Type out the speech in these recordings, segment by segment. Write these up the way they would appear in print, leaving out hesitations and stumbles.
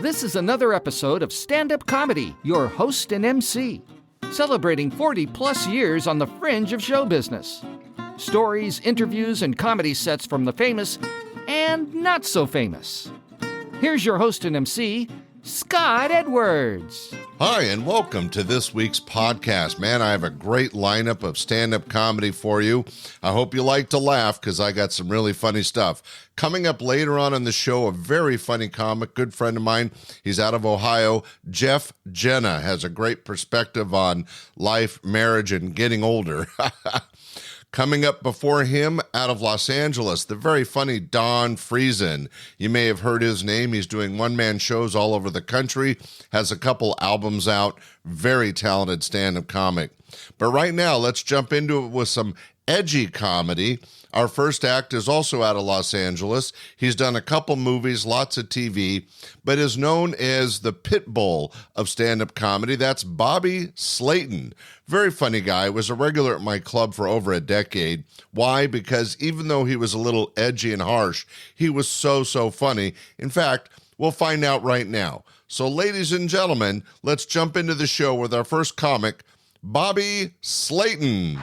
This is another episode of Stand-Up Comedy, your host and MC, celebrating 40-plus years on the fringe of show business. Stories, interviews, and comedy sets from the famous and not so famous. Here's your host and MC, Scott Edwards. Hi, and welcome to this week's podcast. Man, I have a great lineup of stand-up comedy for you. I hope you like to laugh because I got some really funny stuff. Coming up later on in the show, a very funny comic, good friend of mine. He's out of Ohio. Jeff Jena has a great perspective on life, marriage, and getting older. Coming up before him, out of Los Angeles, the very funny Don Friesen. You may have heard his name. He's doing one-man shows all over the country, has a couple albums out, very talented stand-up comic. But right now, let's jump into it with some edgy comedy. Our first act is also out of Los Angeles. He's done a couple movies, lots of TV, but is known as the pit bull of stand-up comedy. That's Bobby Slayton. Very funny guy. Was a regular at my club for over a decade. Why? Because even though he was a little edgy and harsh, he was so funny. In fact, we'll find out right now. So ladies and gentlemen, let's jump into the show with our first comic, Bobby Slayton.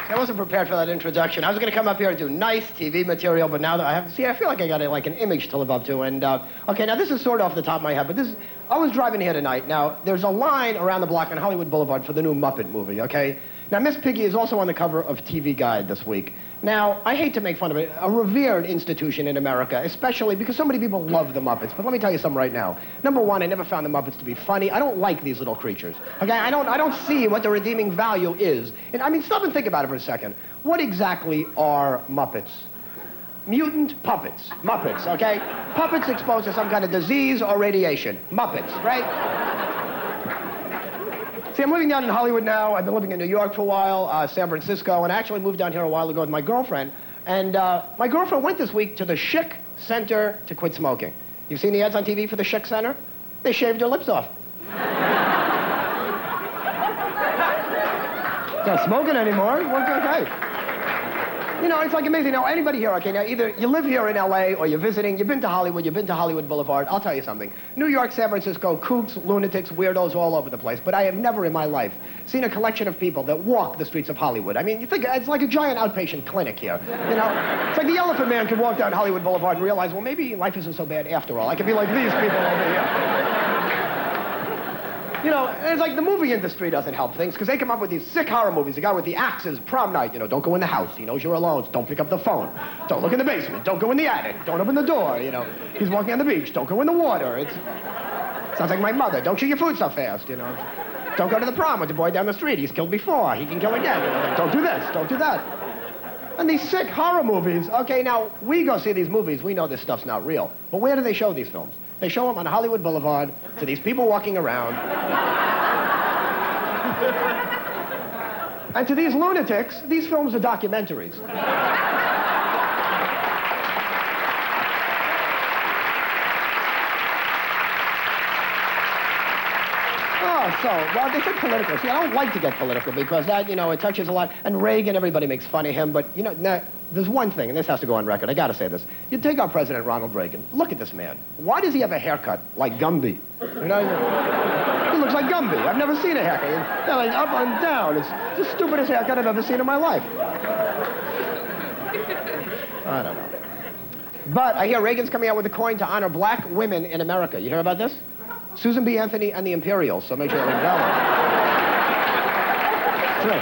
I wasn't prepared for that introduction. I was going to come up here and do nice TV material, but now that I feel like I got an image to live up to. And okay, now this is sort of off the top of my head, but I was driving here tonight. Now there's a line around the block on Hollywood Boulevard for the new Muppet movie. Okay, now Miss Piggy is also on the cover of TV Guide this week. Now I hate to make fun of it, a revered institution in America, especially because so many people love the Muppets. But let me tell you something right now. Number one, I never found the Muppets to be funny. I don't like these little creatures. Okay, I don't see what the redeeming value is. And I mean, stop and think about it for a second. What exactly are Muppets? Mutant puppets. Muppets, okay? Puppets exposed to some kind of disease or radiation. Muppets, right? See, I'm living down in Hollywood now. I've been living in New York for a while, San Francisco, and I actually moved down here a while ago with my girlfriend. And my girlfriend went this week to the Schick Center to quit smoking. You've seen the ads on TV for the Schick Center? They shaved her lips off. Not smoking anymore. Okay. You know, it's like amazing. Now, anybody here, okay, now either you live here in L.A. or you're visiting, you've been to Hollywood, you've been to Hollywood Boulevard. I'll tell you something. New York, San Francisco, kooks, lunatics, weirdos all over the place. But I have never in my life seen a collection of people that walk the streets of Hollywood. I mean, you think it's like a giant outpatient clinic here. You know, it's like the Elephant Man could walk down Hollywood Boulevard and realize, well, maybe life isn't so bad after all. I could be like these people over here. You know, and it's like the movie industry doesn't help things because they come up with these sick horror movies. The guy with the axes, prom night, you know, don't go in the house. He knows you're alone. Don't pick up the phone. Don't look in the basement. Don't go in the attic. Don't open the door, you know. He's walking on the beach. Don't go in the water. It sounds like my mother. Don't chew your food so fast, you know. Don't go to the prom with the boy down the street. He's killed before. He can kill again. You know? Don't do this. Don't do that. And these sick horror movies. Okay, now, we go see these movies. We know this stuff's not real. But where do they show these films? They show them on Hollywood Boulevard to these people walking around. And to these lunatics, these films are documentaries. Well, they get political. See, I don't like to get political because that, you know, it touches a lot. And Reagan, everybody makes fun of him. But, you know, now, there's one thing, and this has to go on record. I got to say this. You take our President Ronald Reagan. Look at this man. Why does he have a haircut like Gumby? You know, he looks like Gumby. I've never seen a haircut. You know, like up and down. It's the stupidest haircut I've ever seen in my life. I don't know. But I hear Reagan's coming out with a coin to honor black women in America. You hear about this? Susan B. Anthony and the Imperials, so make sure that That's right.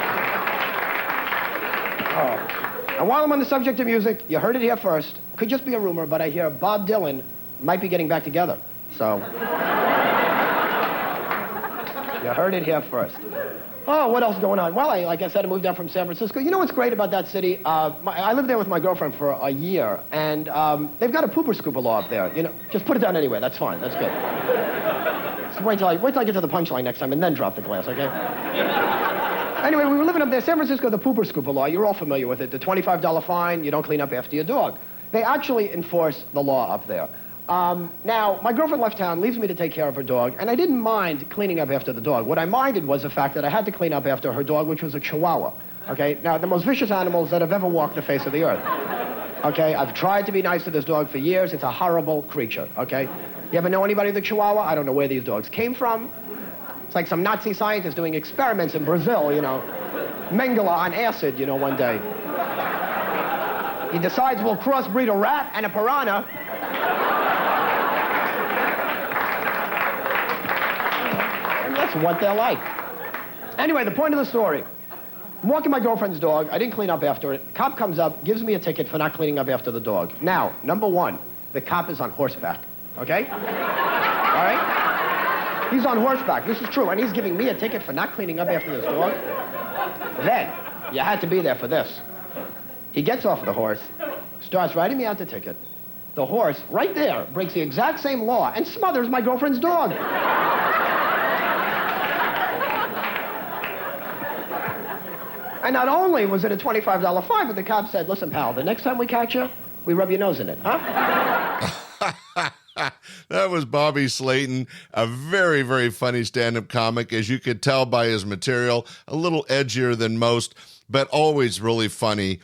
And while I'm on the subject of music, you heard it here first. Could just be a rumor, but I hear Bob Dylan might be getting back together. So, you heard it here first. Oh, what else is going on? Well, like I said, I moved down from San Francisco. You know what's great about that city? I lived there with my girlfriend for a year, and they've got a pooper scooper law up there. You know, just put it down anyway. That's fine. That's good. So wait till I get to the punchline next time, and then drop the glass, okay? Anyway, we were living up there. San Francisco, the pooper scooper law. You're all familiar with it. The $25 fine. You don't clean up after your dog. They actually enforce the law up there. Now, my girlfriend left town, leaves me to take care of her dog, and I didn't mind cleaning up after the dog. What I minded was the fact that I had to clean up after her dog, which was a Chihuahua. Okay? Now, the most vicious animals that have ever walked the face of the earth. Okay, I've tried to be nice to this dog for years. It's a horrible creature, okay? You ever know anybody with a Chihuahua? I don't know where these dogs came from. It's like some Nazi scientist doing experiments in Brazil, you know. Mengele on acid, you know, one day. He decides we'll crossbreed a rat and a piranha. And that's what they're like. Anyway, the point of the story. I'm walking my girlfriend's dog. I didn't clean up after it. Cop comes up, gives me a ticket for not cleaning up after the dog. Now, number one, the cop is on horseback, okay? All right? He's on horseback. This is true. And he's giving me a ticket for not cleaning up after this dog. Then, you had to be there for this. He gets off the horse, starts writing me out the ticket. The horse, right there, breaks the exact same law and smothers my girlfriend's dog. And not only was it a $25 fine, but the cop said, listen, pal, the next time we catch you, we rub your nose in it, huh? That was Bobby Slayton, a very, very funny stand-up comic, as you could tell by his material, a little edgier than most, but always really funny.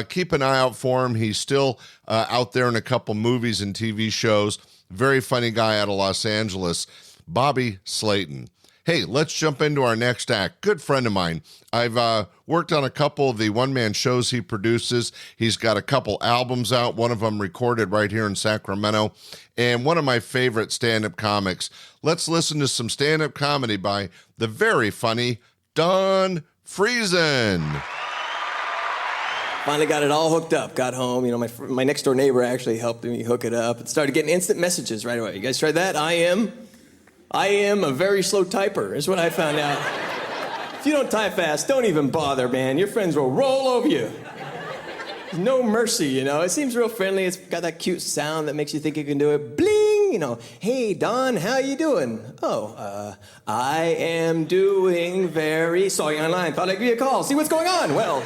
Keep an eye out for him. He's still out there in a couple movies and TV shows. Very funny guy out of Los Angeles, Bobby Slayton. Hey, let's jump into our next act. Good friend of mine. I've worked on a couple of the one-man shows he produces. He's got a couple albums out, one of them recorded right here in Sacramento, and one of my favorite stand-up comics. Let's listen to some stand-up comedy by the very funny Don Friesen. Finally got it all hooked up. Got home. You know, my next door neighbor actually helped me hook it up. And started getting instant messages right away. You guys tried that? I am a very slow typer, is what I found out. If you don't type fast, don't even bother, man. Your friends will roll over you. There's no mercy, you know. It seems real friendly. It's got that cute sound that makes you think you can do it. Bling! You know, hey, Don, how you doing? Oh, I am doing very... Saw you online. Thought I'd give you a call. See what's going on. Well...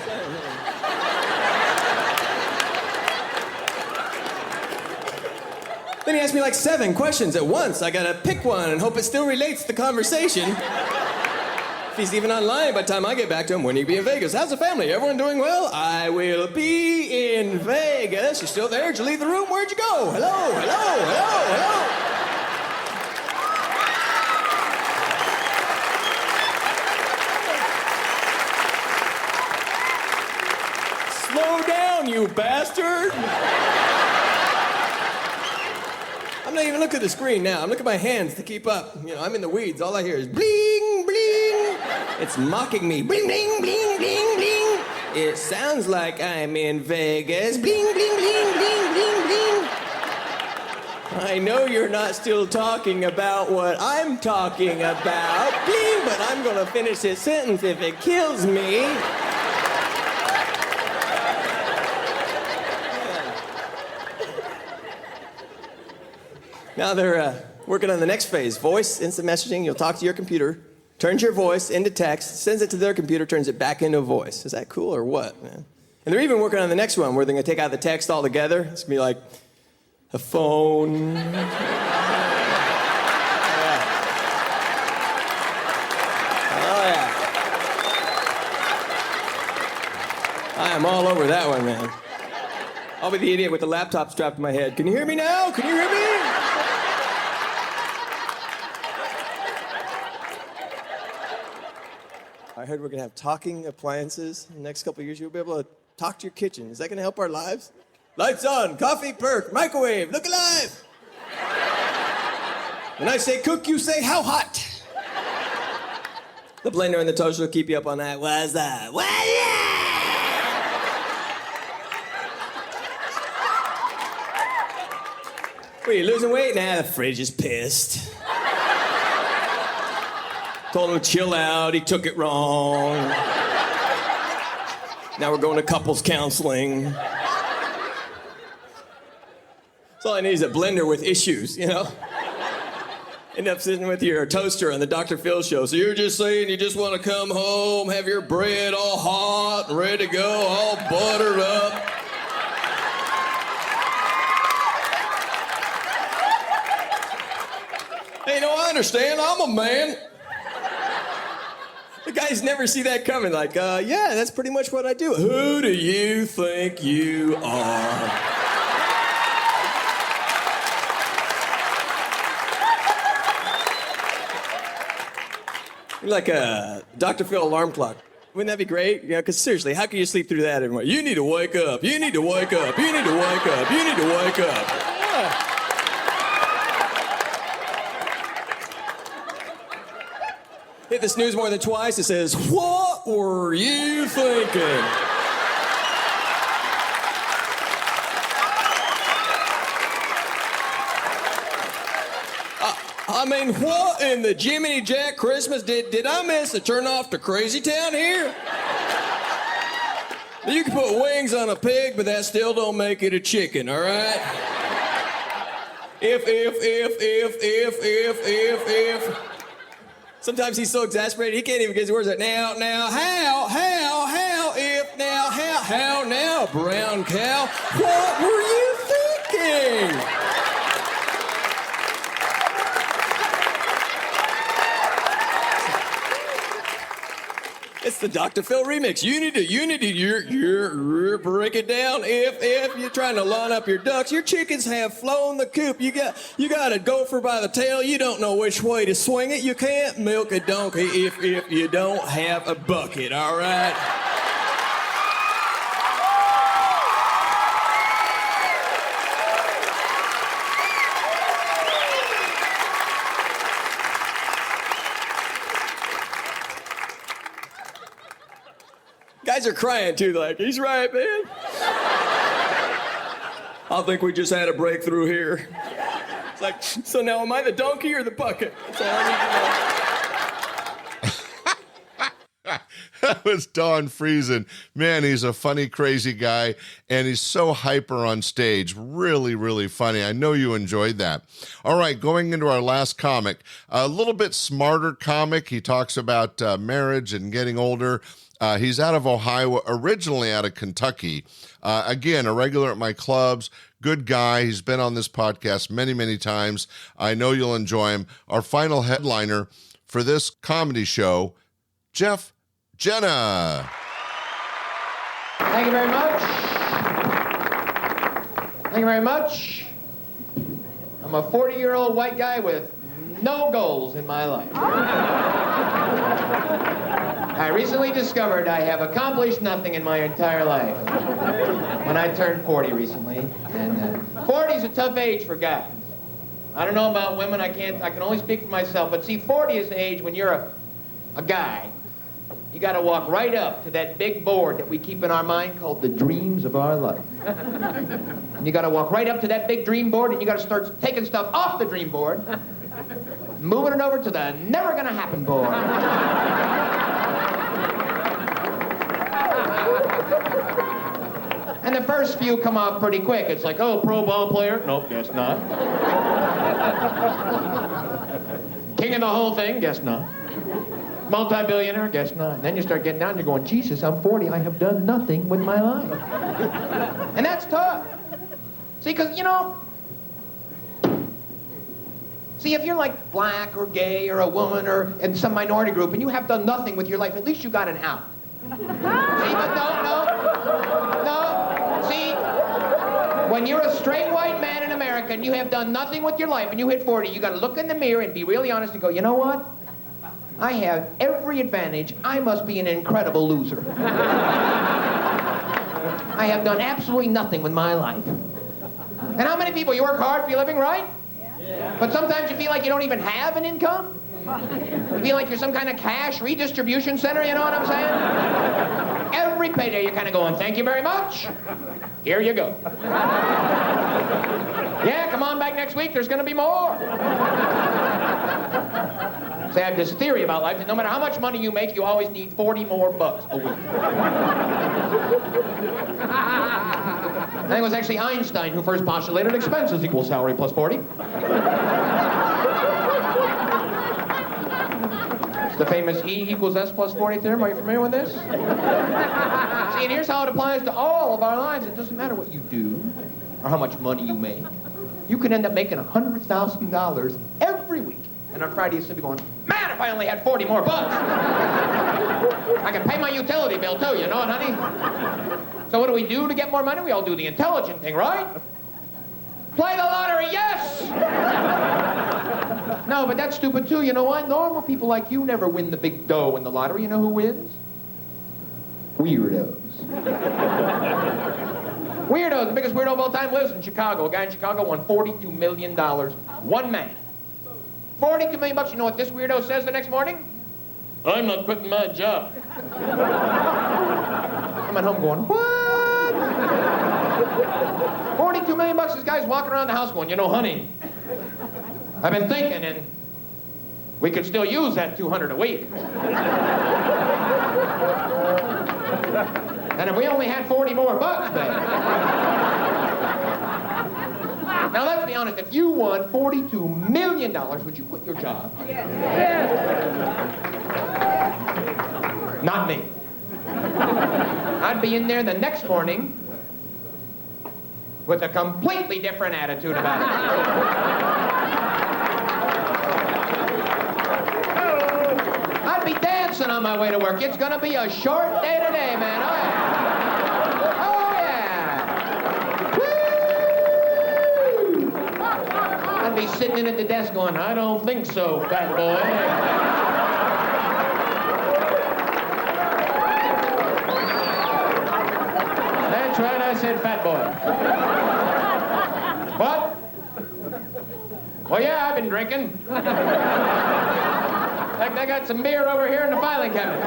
Then he asked me like 7 questions at once. I gotta pick one and hope it still relates to the conversation. If he's even online by the time I get back to him, when will you be in Vegas? How's the family? Everyone doing well? I will be in Vegas. You still there? Did you leave the room? Where'd you go? Hello, hello, hello, hello. Slow down, you bastard. I'm not even looking at the screen now. I'm looking at my hands to keep up. You know, I'm in the weeds. All I hear is bling, bling. It's mocking me. Bling, bling, bling, bling, bling. It sounds like I'm in Vegas. Bling, bling, bling, bling, bling, bling. I know you're not still talking about what I'm talking about. Bling, but I'm gonna finish this sentence if it kills me. Now they're working on the next phase. Voice, instant messaging. You'll talk to your computer, turns your voice into text, sends it to their computer, turns it back into a voice. Is that cool or what, man? And they're even working on the next one where they're going to take out the text altogether. It's going to be like a phone. Yeah. Oh, yeah. I am all over that one, man. I'll be the idiot with the laptop strapped to my head. Can you hear me now? Can you hear me? I heard we're going to have talking appliances in the next couple of years. You'll be able to talk to your kitchen. Is that going to help our lives? Lights on, coffee perk, microwave, look alive. When I say cook, you say how hot. The blender and the toaster will keep you up on that. What's that? What? Were you losing weight? Nah, the fridge is pissed. Told him to chill out, he took it wrong. Now we're going to couples counseling. So all I need is a blender with issues, you know? End up sitting with your toaster on the Dr. Phil show. So you're just saying you just want to come home, have your bread all hot and ready to go, all buttered up. Hey, no, I understand. I'm a man. The guys never see that coming. Like, yeah, that's pretty much what I do. Who do you think you are? You're like a Dr. Phil alarm clock. Wouldn't that be great? You know, because seriously, how can you sleep through that every morning? You need to wake up. You need to wake up. You need to wake up. You need to wake up. Yeah. Hit the snooze more than twice, it says, what were you thinking? I mean, what in the Jiminy Jack Christmas did I miss to turn off to Crazy Town here? You can put wings on a pig, but that still don't make it a chicken, all right? If. Sometimes he's so exasperated he can't even get his words out. Now, how, if, how now, brown cow? What were you thinking? It's the Dr. Phil remix. You need to break it down. If you're trying to line up your ducks, your chickens have flown the coop. You got a gopher by the tail. You don't know which way to swing it. You can't milk a donkey if you don't have a bucket. All right. Guys are crying too, like, he's right, man. I think we just had a breakthrough here. It's like, so now am I the donkey or the bucket? That's all I need to know. That was Don Friesen. Man, he's a funny, crazy guy, and he's so hyper on stage. Really, really funny. I know you enjoyed that. All right, going into our last comic, a little bit smarter comic. He talks about marriage and getting older. He's out of Ohio, originally out of Kentucky. Again, a regular at my clubs, good guy. He's been on this podcast many, many times. I know you'll enjoy him. Our final headliner for this comedy show, Jeff Jena. Thank you very much. Thank you very much. I'm a 40-year-old white guy with no goals in my life. I recently discovered I have accomplished nothing in my entire life. When I turned 40 recently, and 40 is a tough age for guys. I don't know about women, I can only speak for myself, but see, 40 is the age when you're a guy. You got to walk right up to that big board that we keep in our mind called the dreams of our life. And you got to walk right up to that big dream board, and you got to start taking stuff off the dream board, moving it over to the never gonna happen board. And the first few come off pretty quick. It's like, oh, pro ball player? Nope, guess not. King of the whole thing? Guess not. Multi-billionaire? Guess not. And then you start getting down and you're going, Jesus, I'm 40. I have done nothing with my life. And that's tough. See, because, see, if you're like black or gay or a woman or in some minority group and you have done nothing with your life, at least you got an out. See, but no. See, when you're a straight white man in America and you have done nothing with your life and you hit 40, you got to look in the mirror and be really honest and go, you know what? I have every advantage. I must be an incredible loser. I have done absolutely nothing with my life. And how many people, you work hard for your living, right? Yeah. But sometimes you feel like you don't even have an income. You feel like you're some kind of cash redistribution center, you know what I'm saying? Every payday you're kind of going, thank you very much. Here you go. Yeah, come on back next week, there's going to be more. So I have this theory about life that no matter how much money you make, you always need 40 more bucks a week. I think it was actually Einstein who first postulated expenses equals salary plus 40. It's the famous E equals S plus 40 theorem. Are you familiar with this? See, and here's how it applies to all of our lives. It doesn't matter what you do or how much money you make. You can end up making $100,000 every week. And on Friday, you'll still be going, man, if I only had 40 more bucks. I can pay my utility bill, too, you know what, honey? So what do we do to get more money? We all do the intelligent thing, right? Play the lottery, yes! No, but that's stupid, too. You know what? Normal people like you never win the big dough in the lottery. You know who wins? Weirdos. Weirdos. The biggest weirdo of all time lives in Chicago. A guy in Chicago won $42 million. One man. $42 million bucks. You know what this weirdo says the next morning? I'm not quitting my job. I'm at home going, what? $42 million bucks. This guy's walking around the house going, you know, honey, I've been thinking, and we could still use that $200 a week. And if we only had 40 more bucks, babe. Now, let's be honest. If you won $42 million, would you quit your job? Yes. Not me. I'd be in there the next morning with a completely different attitude about it. I'd be dancing on my way to work. It's going to be a short day today, man. Oh, yeah. Woo! I'd be sitting in at the desk going, I don't think so, fat boy. That's right, I said fat boy. What? Well, yeah, I've been drinking. In fact, I got some beer over here in the filing cabinet.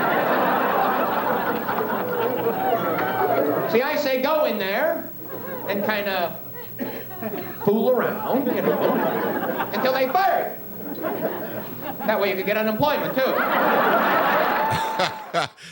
See, I say go in there and kind of fool around, you know, until they fire you. That way you could get unemployment, too.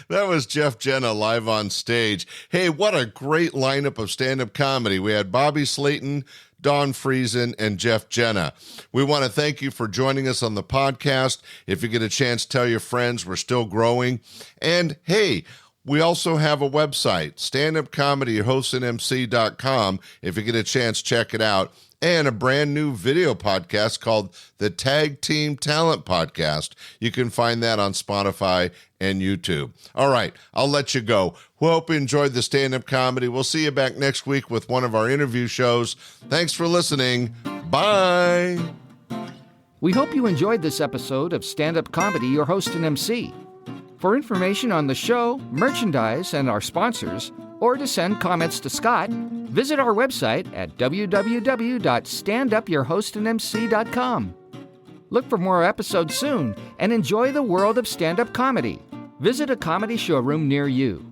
That was Jeff Jena live on stage. Hey, what a great lineup of stand-up comedy. We had Bobby Slayton, Don Friesen, and Jeff Jena. We want to thank you for joining us on the podcast. If you get a chance, tell your friends. We're still growing. And hey, we also have a website, standupcomedyhostingmc.com. If you get a chance, check it out. And a brand new video podcast called the Tag Team Talent Podcast. You can find that on Spotify and YouTube. All right, I'll let you go. We hope you enjoyed the stand-up comedy. We'll see you back next week with one of our interview shows. Thanks for listening. Bye. We hope you enjoyed this episode of Stand-Up Comedy, your host and MC. For information on the show, merchandise, and our sponsors, or to send comments to Scott, visit our website at www.standupyourhostandmc.com. Look for more episodes soon and enjoy the world of stand-up comedy. Visit a comedy showroom near you.